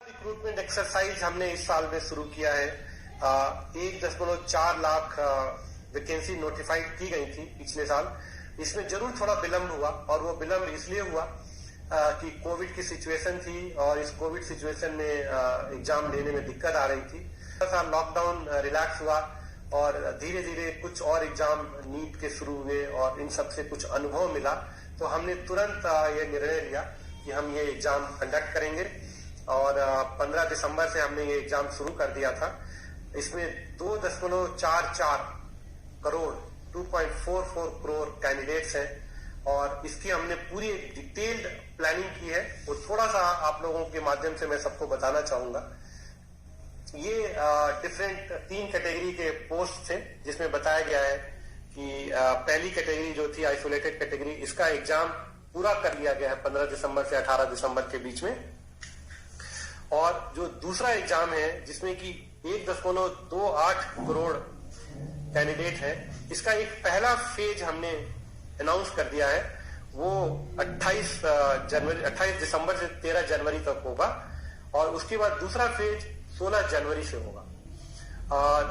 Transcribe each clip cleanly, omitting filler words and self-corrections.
Recruitment exercise हमने इस साल में शुरू किया है। 1.4 लाख वैकेंसी नोटिफाइड की गई थी पिछले साल। इसमें जरूर थोड़ा विलंब हुआ, और वो विलंब इसलिए हुआ कि कोविड की सिचुएशन थी, और इस कोविड सिचुएशन में एग्जाम लेने में दिक्कत आ रही थी। थोड़ा लॉकडाउन रिलैक्स हुआ और धीरे धीरे कुछ और एग्जाम नीट के शुरू हुए, और इन सब से कुछ अनुभव मिला, तो हमने तुरंत ये निर्णय लिया कि हम ये एग्जाम कंडक्ट करेंगे। और 15 दिसंबर से हमने ये एग्जाम शुरू कर दिया था। इसमें 2.44 करोड़ 2.44 करोड़ कैंडिडेट्स हैं, और इसकी हमने पूरी एक डिटेल्ड प्लानिंग की है। वो थोड़ा सा आप लोगों के माध्यम से मैं सबको बताना चाहूंगा। ये डिफरेंट 3 कैटेगरी के पोस्ट थे, जिसमें बताया गया है कि पहली कैटेगरी जो थी आइसोलेटेड कैटेगरी, इसका एग्जाम पूरा कर लिया गया है 15 दिसंबर से 18 दिसंबर के बीच में। और जो दूसरा एग्जाम है, जिसमें कि 1.28 करोड़ कैंडिडेट है, इसका एक पहला फेज हमने अनाउंस कर दिया है। वो 28 दिसंबर से 13 जनवरी तक होगा, और उसके बाद दूसरा फेज 16 जनवरी से होगा।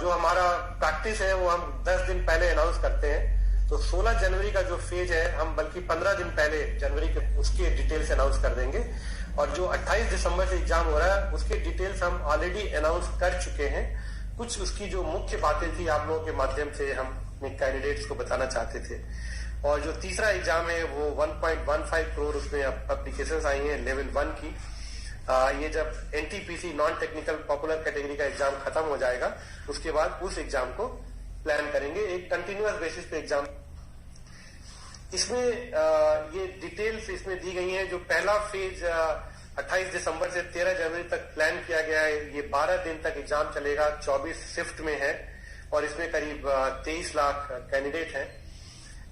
जो हमारा प्रैक्टिस है वो हम 10 दिन पहले अनाउंस करते हैं, तो 16 जनवरी का जो फेज है हम बल्कि 15 दिन पहले जनवरी के उसके डिटेल्स अनाउंस कर देंगे। और जो 28 दिसंबर से एग्जाम हो रहा है उसके डिटेल्स हम ऑलरेडी अनाउंस कर चुके हैं। कुछ उसकी जो मुख्य बातें थी आप लोगों के माध्यम से हम अपने कैंडिडेट्स को बताना चाहते थे। और जो तीसरा एग्जाम है वो 1.15 करोड़ उसमें एप्लीकेशंस आई हैं लेवल 1 की। ये जब NTPC non technical popular category का एग्जाम खत्म हो जाएगा, उसके बाद उस एग्जाम को प्लान करेंगे, एक कंटिन्यूअस बेसिस पे एग्जाम। इसमें ये डिटेल्स इसमें दी गई हैं। जो पहला फेज 28 दिसंबर से 13 जनवरी तक प्लान किया गया है, ये 12 दिन तक एग्जाम चलेगा, 24 शिफ्ट में है, और इसमें करीब 23 लाख कैंडिडेट हैं।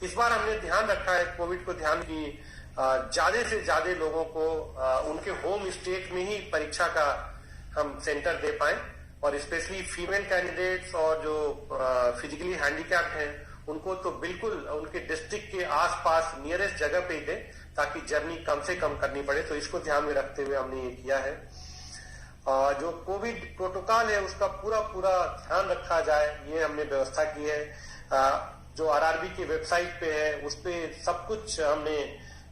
इस बार हमने ध्यान रखा है कोविड को ध्यान की ज्यादा से ज्यादा लोगों को उनके होम स्टेट में ही परीक्षा का हम सेंटर दे पाए, और स्पेशली फीमेल कैंडिडेट्स और जो फिजिकली हैंडीकैप्ड हैं उनको तो बिल्कुल उनके डिस्ट्रिक्ट के आसपास नियरेस्ट जगह पे ही दें, ताकि जर्नी कम से कम करनी पड़े। तो इसको ध्यान में रखते हुए हमने ये किया है। जो कोविड प्रोटोकॉल है उसका पूरा ध्यान रखा जाए, ये हमने व्यवस्था की है। जो आरआरबी की वेबसाइट पे है उस पे सब कुछ हमने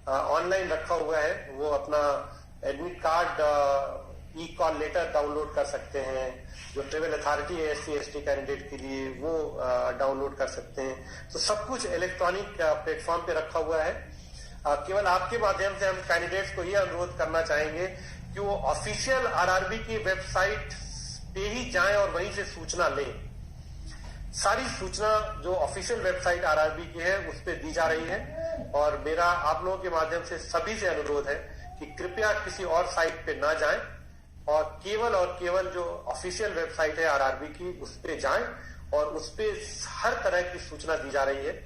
ऑनलाइन रखा हुआ है। वो अपना एडमिट कार्ड ई कॉल लेटर डाउनलोड कर सकते हैं। जो ट्रेवल अथॉरिटी है SC/ST कैंडिडेट के लिए वो डाउनलोड कर सकते हैं। तो सब कुछ इलेक्ट्रॉनिक प्लेटफॉर्म पे रखा हुआ है। केवल आपके माध्यम से हम कैंडिडेट्स को ये अनुरोध करना चाहेंगे कि वो ऑफिशियल आरआरबी की वेबसाइट पे ही जाएं और वहीं से सूचना लें। सारी सूचना जो ऑफिशियल वेबसाइट आरआरबी की है उस पर दी जा रही है, और मेरा आप लोगों के माध्यम से सभी से अनुरोध है कि कृपया किसी और साइट पे ना जाएं, और केवल जो ऑफिशियल वेबसाइट है आरआरबी की उस पे जाएं, और उस पे हर तरह की सूचना दी जा रही है।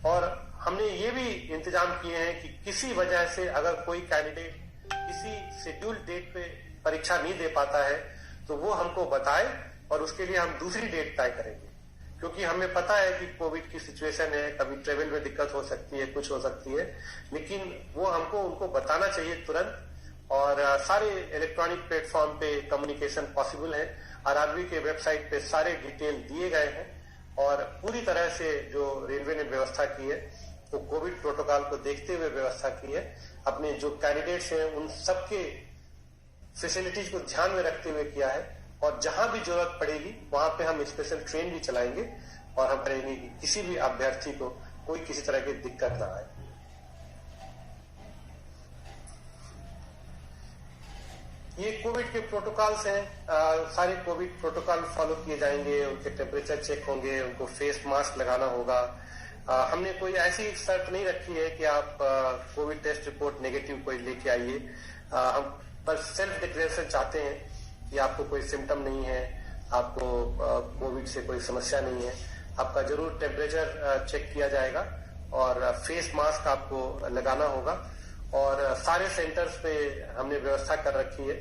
और हमने ये भी इंतजाम किए हैं कि किसी वजह से अगर कोई कैंडिडेट किसी शेड्यूल्ड डेट पे परीक्षा नहीं दे पाता है तो वो हमको बताए, और उसके लिए हम दूसरी डेट तय करेंगे। क्योंकि हमें पता है कि कोविड की सिचुएशन है, कभी ट्रेवल में दिक्कत हो सकती है, कुछ हो सकती है, लेकिन वो हमको उनको बताना चाहिए तुरंत। और सारे इलेक्ट्रॉनिक प्लेटफॉर्म पे कम्युनिकेशन पॉसिबल है। आरआरबी के वेबसाइट पे सारे डिटेल दिए गए हैं, और पूरी तरह से जो रेलवे ने व्यवस्था की है वो कोविड प्रोटोकॉल को देखते हुए व्यवस्था की है। अपने जो कैंडिडेट्स हैं उन सबके फैसिलिटीज को ध्यान में रखते हुए किया है, और जहां भी जरूरत पड़ेगी वहां पे हम स्पेशल ट्रेन भी चलाएंगे, और हम करेंगे कि किसी भी अभ्यर्थी को कोई किसी तरह की दिक्कत ना आए। ये कोविड के प्रोटोकॉल्स हैं। सारे कोविड प्रोटोकॉल फॉलो किए जाएंगे। उनके टेम्परेचर चेक होंगे, उनको फेस मास्क लगाना होगा। हमने कोई ऐसी शर्त नहीं रखी है कि आप कोविड टेस्ट रिपोर्ट नेगेटिव कोई लेके आइए। हम बस सेल्फ डिक्लेरेशन चाहते हैं कि आपको कोई सिम्टम नहीं है, आपको कोविड से कोई समस्या नहीं है। आपका जरूर टेम्परेचर चेक किया जाएगा, और फेस मास्क आपको लगाना होगा। और सारे सेंटर्स पे हमने व्यवस्था कर रखी है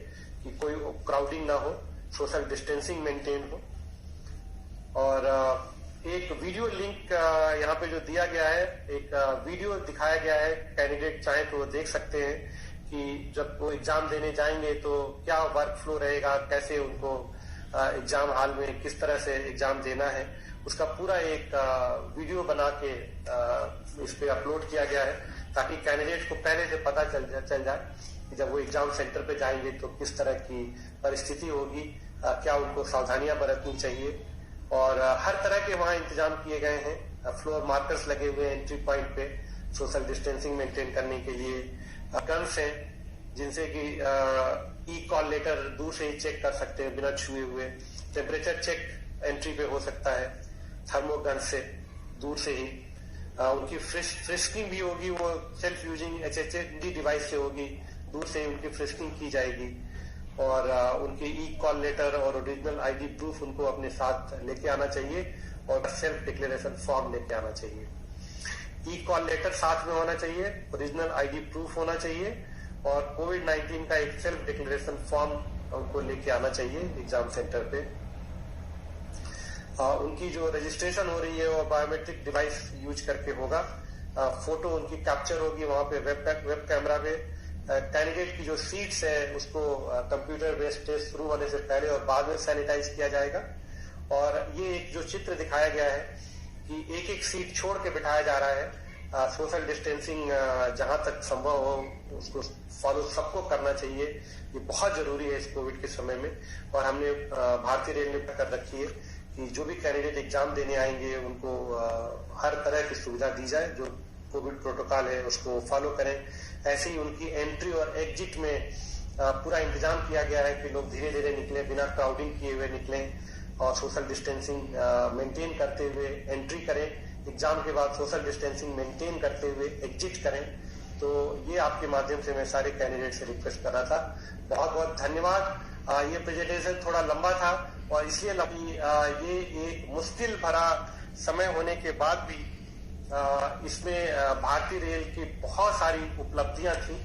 कि कोई क्राउडिंग ना हो, सोशल डिस्टेंसिंग मेंटेन हो। और एक वीडियो लिंक यहाँ पे जो दिया गया है, एक वीडियो दिखाया गया है, कैंडिडेट चाहे तो वो देख सकते हैं कि जब वो एग्जाम देने जाएंगे तो क्या वर्क फ्लो रहेगा, कैसे उनको एग्जाम हॉल में किस तरह से एग्जाम देना है, उसका पूरा एक वीडियो बना के इस पे अपलोड किया गया है, ताकि कैंडिडेट को पहले से पता चल जाए कि जब वो एग्जाम सेंटर पे जाएंगे तो किस तरह की परिस्थिति होगी, क्या उनको सावधानियां बरतनी चाहिए। और हर तरह के वहां इंतजाम किए गए हैं, फ्लोर मार्कर्स लगे हुए हैं एंट्री पॉइंट पे सोशल डिस्टेंसिंग मेंटेन करने के लिए, गन्स हैं जिनसे कि ई कॉल लेटर दूर से ही चेक कर सकते हैं बिना छुए हुए, टेम्परेचर चेक एंट्री पे हो सकता है थर्मोगन से दूर से ही, उनकी फ्रिस्किंग भी होगी, वो सेल्फ यूजिंग HHD डिवाइस से होगी, दूर से ही उनकी फ्रिस्किंग की जाएगी। और उनके ई कॉल लेटर और ओरिजिनल ID प्रूफ उनको अपने साथ लेके आना चाहिए और सेल्फ डिक्लेरेशन फॉर्म लेके आना चाहिए। ई कॉल लेटर साथ में होना चाहिए, ओरिजिनल ID प्रूफ होना चाहिए और कोविड-19 का एक सेल्फ डिक्लेरेशन फॉर्म उनको लेके आना चाहिए एग्जाम सेंटर पे। उनकी जो रजिस्ट्रेशन हो रही है वो बायोमेट्रिक डिवाइस यूज करके होगा, फोटो उनकी कैप्चर होगी वहां पे वेब कैमरा पे। कैंडिडेट की जो सीट्स है उसको कंप्यूटर बेस्ड टेस्ट शुरू होने से पहले और बाद में सैनिटाइज किया जाएगा। और ये एक जो चित्र दिखाया गया है कि एक एक सीट छोड़ के बिठाया जा रहा है, सोशल डिस्टेंसिंग जहां तक संभव हो उसको फॉलो सबको करना चाहिए, ये बहुत जरूरी है इस कोविड के समय में। और हमने भारतीय रेल ने कर रखी है कि जो भी कैंडिडेट एग्जाम देने आएंगे उनको हर तरह की सुविधा दी जाए, जो कोविड प्रोटोकॉल है उसको फॉलो करें। ऐसे ही उनकी एंट्री और एग्जिट में पूरा इंतजाम किया गया है कि लोग धीरे धीरे निकले, बिना क्राउडिंग किए हुए निकलें और सोशल डिस्टेंसिंग मेंटेन करते हुए एंट्री करें, एग्जाम के बाद सोशल डिस्टेंसिंग मेंटेन करते हुए एग्जिट करें। तो ये आपके माध्यम से मैं सारे कैंडिडेट से रिक्वेस्ट कर रहा था। बहुत बहुत धन्यवाद। ये प्रेजेंटेशन थोड़ा लंबा था और इसलिए ये एक मुश्किल भरा समय होने के बाद भी इसमें भारतीय रेल की बहुत सारी उपलब्धियां थी।